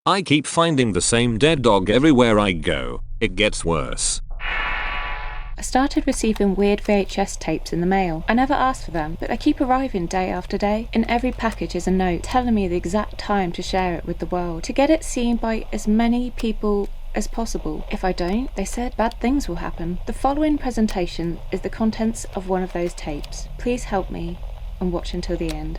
I keep finding the same dead dog everywhere I go. It gets worse. I started receiving weird VHS tapes in the mail. I never asked for them, but they keep arriving day after day. In every package is a note telling me the exact time to share it with the world, to get it seen by as many people as possible. If I don't, they said, bad things will happen. The following presentation is the contents of one of those tapes. Please help me and watch until the end.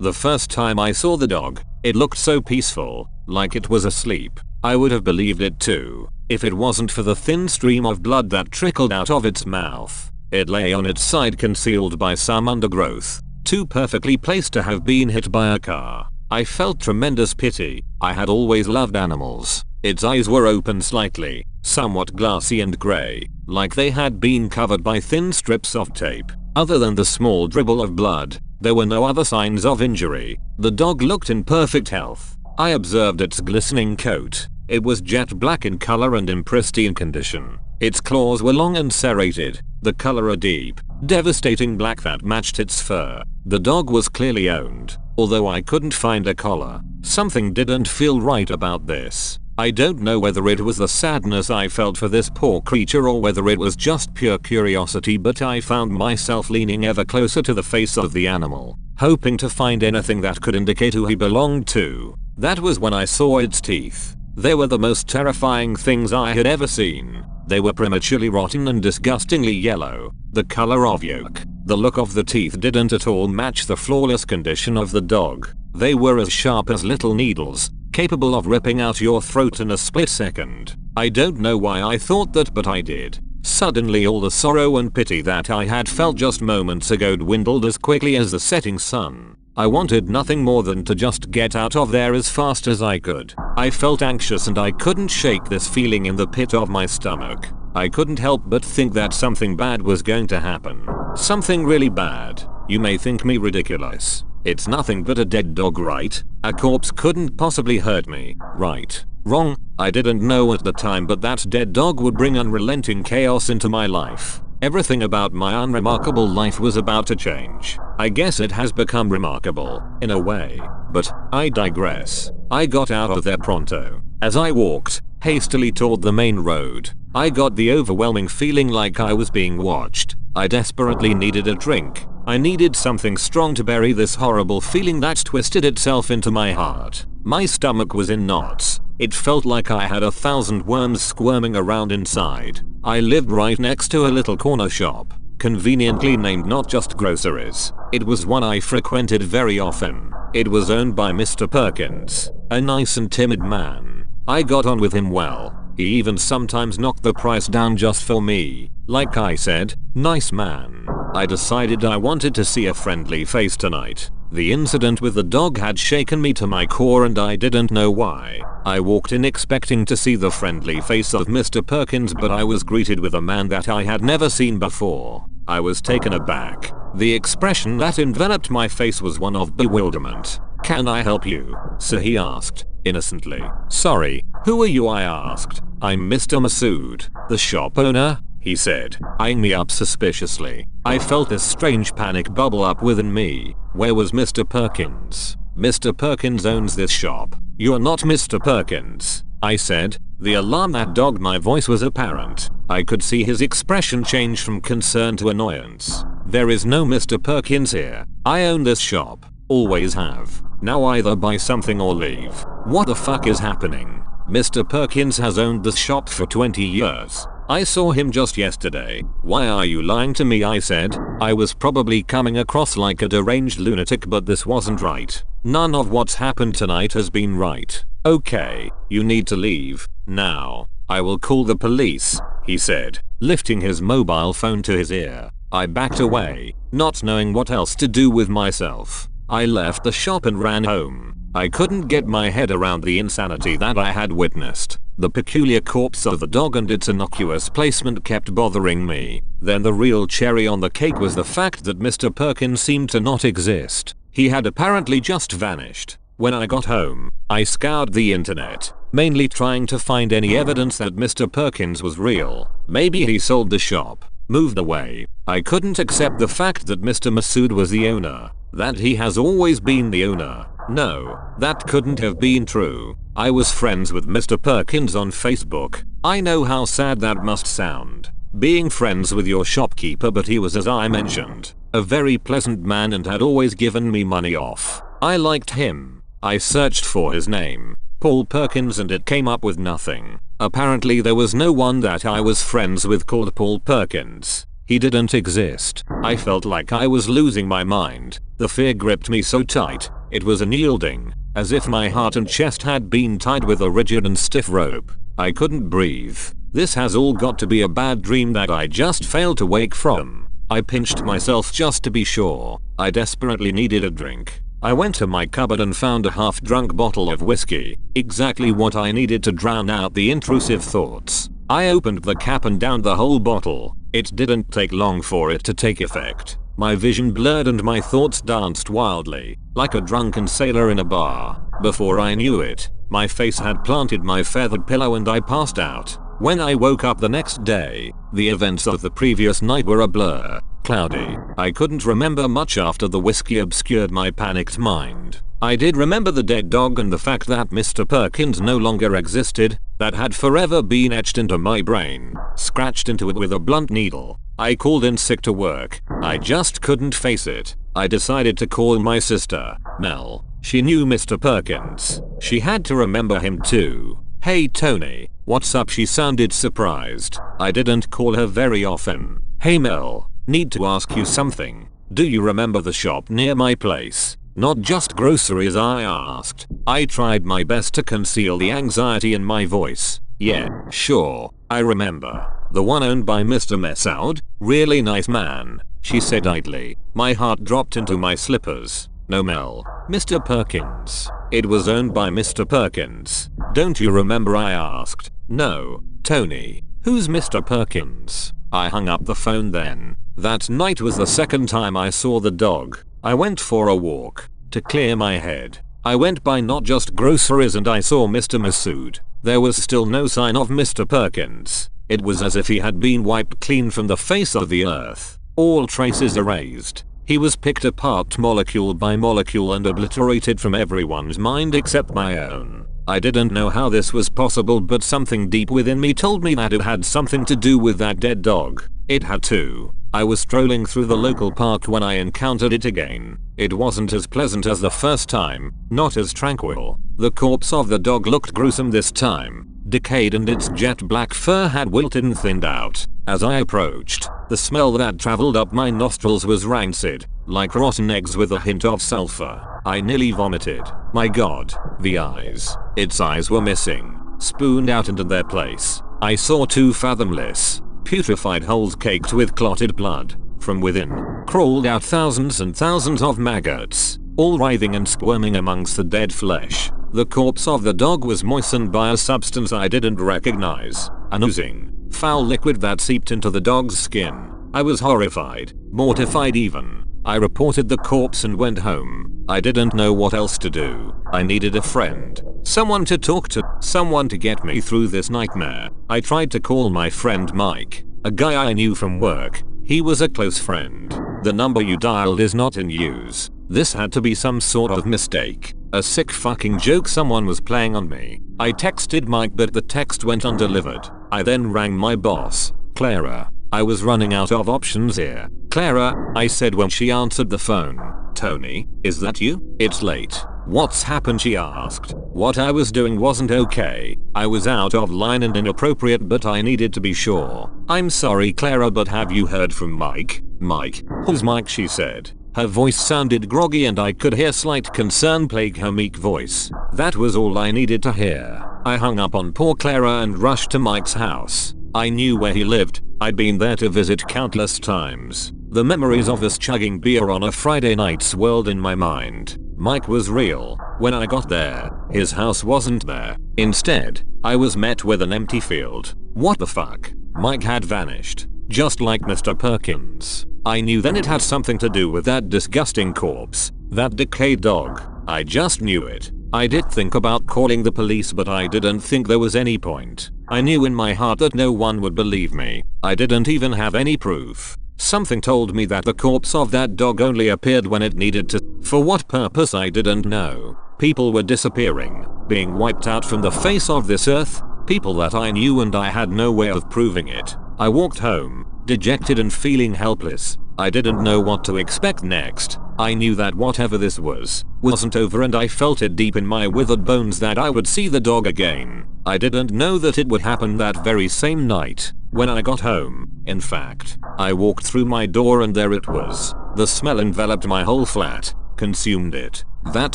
The first time I saw the dog, it looked so peaceful, like it was asleep. I would have believed it too, if it wasn't for the thin stream of blood that trickled out of its mouth. It lay on its side concealed by some undergrowth, too perfectly placed to have been hit by a car. I felt tremendous pity. I had always loved animals. Its eyes were open slightly, somewhat glassy and grey, like they had been covered by thin strips of tape. Other than the small dribble of blood, there were no other signs of injury. The dog looked in perfect health. I observed its glistening coat. It was jet black in color and in pristine condition. Its claws were long and serrated, the color a deep, devastating black that matched its fur. The dog was clearly owned, although I couldn't find a collar. Something didn't feel right about this. I don't know whether it was the sadness I felt for this poor creature or whether it was just pure curiosity, but I found myself leaning ever closer to the face of the animal, hoping to find anything that could indicate who he belonged to. That was when I saw its teeth. They were the most terrifying things I had ever seen. They were prematurely rotten and disgustingly yellow, the color of yolk. The look of the teeth didn't at all match the flawless condition of the dog. They were as sharp as little needles, capable of ripping out your throat in a split second. I don't know why I thought that, but I did. Suddenly all the sorrow and pity that I had felt just moments ago dwindled as quickly as the setting sun. I wanted nothing more than to just get out of there as fast as I could. I felt anxious and I couldn't shake this feeling in the pit of my stomach. I couldn't help but think that something bad was going to happen. Something really bad. You may think me ridiculous. It's nothing but a dead dog, right? A corpse couldn't possibly hurt me, right? Wrong. I didn't know at the time, but that dead dog would bring unrelenting chaos into my life. Everything about my unremarkable life was about to change. I guess it has become remarkable, in a way. But I digress. I got out of there pronto. As I walked hastily toward the main road, I got the overwhelming feeling like I was being watched. I desperately needed a drink. I needed something strong to bury this horrible feeling that twisted itself into my heart. My stomach was in knots. It felt like I had 1,000 worms squirming around inside. I lived right next to a little corner shop, conveniently named Not Just Groceries. It was one I frequented very often. It was owned by Mr. Perkins, a nice and timid man. I got on with him well. He even sometimes knocked the price down just for me. Like I said, nice man. I decided I wanted to see a friendly face tonight. The incident with the dog had shaken me to my core and I didn't know why. I walked in expecting to see the friendly face of Mr. Perkins, but I was greeted with a man that I had never seen before. I was taken aback. The expression that enveloped my face was one of bewilderment. "Can I help you, sir?" he asked, innocently. "Sorry, who are you?" I asked. "I'm Mr. Masood, the shop owner," he said, eyeing me up suspiciously. I felt a strange panic bubble up within me. Where was Mr. Perkins? "Mr. Perkins owns this shop. You're not Mr. Perkins," I said. The alarm that dogged my voice was apparent. I could see his expression change from concern to annoyance. "There is no Mr. Perkins here. I own this shop. Always have. Now either buy something or leave." "What the fuck is happening? Mr. Perkins has owned this shop for 20 years. I saw him just yesterday." "Why are you lying to me?" I said. I was probably coming across like a deranged lunatic, but this wasn't right. None of what's happened tonight has been right. "Okay, you need to leave now. I will call the police," he said, lifting his mobile phone to his ear. I backed away, not knowing what else to do with myself. I left the shop and ran home. I couldn't get my head around the insanity that I had witnessed. The peculiar corpse of the dog and its innocuous placement kept bothering me. Then the real cherry on the cake was the fact that Mr. Perkins seemed to not exist. He had apparently just vanished. When I got home, I scoured the internet, mainly trying to find any evidence that Mr. Perkins was real. Maybe he sold the shop, moved away. I couldn't accept the fact that Mr. Masood was the owner, that he has always been the owner. No, that couldn't have been true. I was friends with Mr. Perkins on Facebook. I know how sad that must sound. Being friends with your shopkeeper, but he was, as I mentioned, a very pleasant man and had always given me money off. I liked him. I searched for his name, Paul Perkins, and it came up with nothing. Apparently there was no one that I was friends with called Paul Perkins. He didn't exist. I felt like I was losing my mind. The fear gripped me so tight, it was unyielding, as if my heart and chest had been tied with a rigid and stiff rope. I couldn't breathe. This has all got to be a bad dream that I just failed to wake from. I pinched myself just to be sure. I desperately needed a drink. I went to my cupboard and found a half-drunk bottle of whiskey, exactly what I needed to drown out the intrusive thoughts. I opened the cap and downed the whole bottle. It didn't take long for it to take effect. My vision blurred and my thoughts danced wildly, like a drunken sailor in a bar. Before I knew it, my face had planted my feathered pillow and I passed out. When I woke up the next day, the events of the previous night were a blur, cloudy. I couldn't remember much after the whiskey obscured my panicked mind. I did remember the dead dog and the fact that Mr. Perkins no longer existed. That had forever been etched into my brain, scratched into it with a blunt needle. I called in sick to work. I just couldn't face it. I decided to call my sister, Mel. She knew Mr. Perkins. She had to remember him too. "Hey Tony, what's up?" She sounded surprised. I didn't call her very often. "Hey Mel, need to ask you something. Do you remember the shop near my place? Not just groceries?" I asked. I tried my best to conceal the anxiety in my voice. "Yeah, sure, I remember. The one owned by Mr. Messoud? Really nice man," she said idly. My heart dropped into my slippers. "No Mel, Mr. Perkins. It was owned by Mr. Perkins. Don't you remember?" I asked. "No, Tony. Who's Mr. Perkins?" I hung up the phone then. That night was the second time I saw the dog. I went for a walk to clear my head. I went by not just groceries and I saw Mr. Messoud. There was still no sign of Mr. Perkins. It was as if he had been wiped clean from the face of the earth. All traces erased. He was picked apart molecule by molecule and obliterated from everyone's mind except my own. I didn't know how this was possible, but something deep within me told me that it had something to do with that dead dog. It had to. I was strolling through the local park when I encountered it again. It wasn't as pleasant as the first time, not as tranquil. The corpse of the dog looked gruesome this time, decayed, and its jet black fur had wilted and thinned out. As I approached, the smell that traveled up my nostrils was rancid, like rotten eggs with a hint of sulfur. I nearly vomited. My god, the eyes. Its eyes were missing, spooned out into their place. I saw two fathomless, putrefied holes caked with clotted blood. From within, crawled out thousands and thousands of maggots, all writhing and squirming amongst the dead flesh. The corpse of the dog was moistened by a substance I didn't recognize, an oozing, foul liquid that seeped into the dog's skin. I was horrified, mortified even. I reported the corpse and went home. I didn't know what else to do. I needed a friend. Someone to talk to. Someone to get me through this nightmare. I tried to call my friend Mike, a guy I knew from work. He was a close friend. "The number you dialed is not in use." This had to be some sort of mistake. A sick fucking joke someone was playing on me. I texted Mike, but the text went undelivered. I then rang my boss, Clara. I was running out of options here. "Clara," I said when she answered the phone. "Tony, is that you? It's late. What's happened?" she asked. What I was doing wasn't okay. I was out of line and inappropriate, but I needed to be sure. "I'm sorry Clara, but have you heard from Mike?" "Mike? Who's Mike?" she said. Her voice sounded groggy and I could hear slight concern plague her meek voice. That was all I needed to hear. I hung up on poor Clara and rushed to Mike's house. I knew where he lived. I'd been there to visit countless times. The memories of us chugging beer on a Friday night swirled in my mind. Mike was real. When I got there, his house wasn't there. Instead, I was met with an empty field. What the fuck? Mike had vanished. Just like Mr. Perkins. I knew then it had something to do with that disgusting corpse. That decayed dog. I just knew it. I did think about calling the police, but I didn't think there was any point. I knew in my heart that no one would believe me. I didn't even have any proof. Something told me that the corpse of that dog only appeared when it needed to. For what purpose I didn't know. People were disappearing, being wiped out from the face of this earth. People that I knew, and I had no way of proving it. I walked home, dejected and feeling helpless. I didn't know what to expect next. I knew that whatever this wasn't over, and I felt it deep in my withered bones that I would see the dog again. I didn't know that it would happen that very same night when I got home. In fact, I walked through my door and there it was. The smell enveloped my whole flat, consumed it. That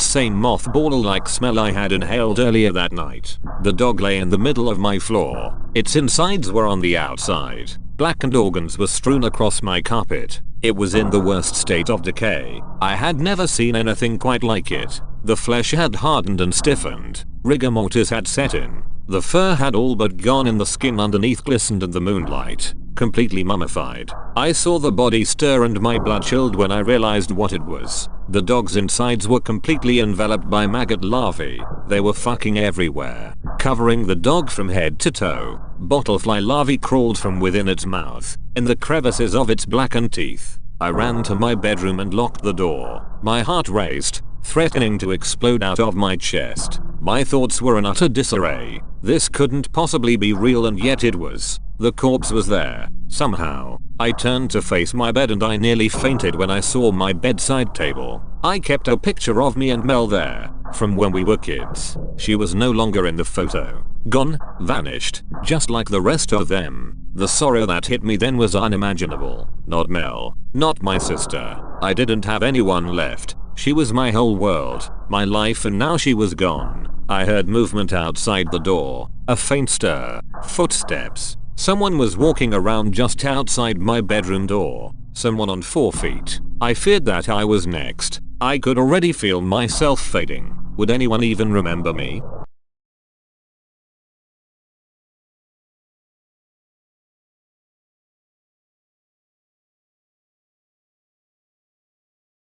same mothball-like smell I had inhaled earlier that night. The dog lay in the middle of my floor. Its insides were on the outside. Blackened organs were strewn across my carpet. It was in the worst state of decay. I had never seen anything quite like it. The flesh had hardened and stiffened. Rigor mortis had set in. The fur had all but gone, and the skin underneath glistened in the moonlight. Completely mummified. I saw the body stir and my blood chilled when I realized what it was. The dog's insides were completely enveloped by maggot larvae. They were fucking everywhere, covering the dog from head to toe. Bottlefly larvae crawled from within its mouth, in the crevices of its blackened teeth. I ran to my bedroom and locked the door. My heart raced, threatening to explode out of my chest. My thoughts were in utter disarray. This couldn't possibly be real, and yet it was. The corpse was there, somehow. I turned to face my bed and I nearly fainted when I saw my bedside table. I kept a picture of me and Mel there, from when we were kids. She was no longer in the photo. Gone, vanished, just like the rest of them. The sorrow that hit me then was unimaginable. Not Mel, not my sister. I didn't have anyone left. She was my whole world, my life, and now she was gone. I heard movement outside the door, a faint stir, footsteps. Someone was walking around just outside my bedroom door. Someone on 4 feet. I feared that I was next. I could already feel myself fading. Would anyone even remember me?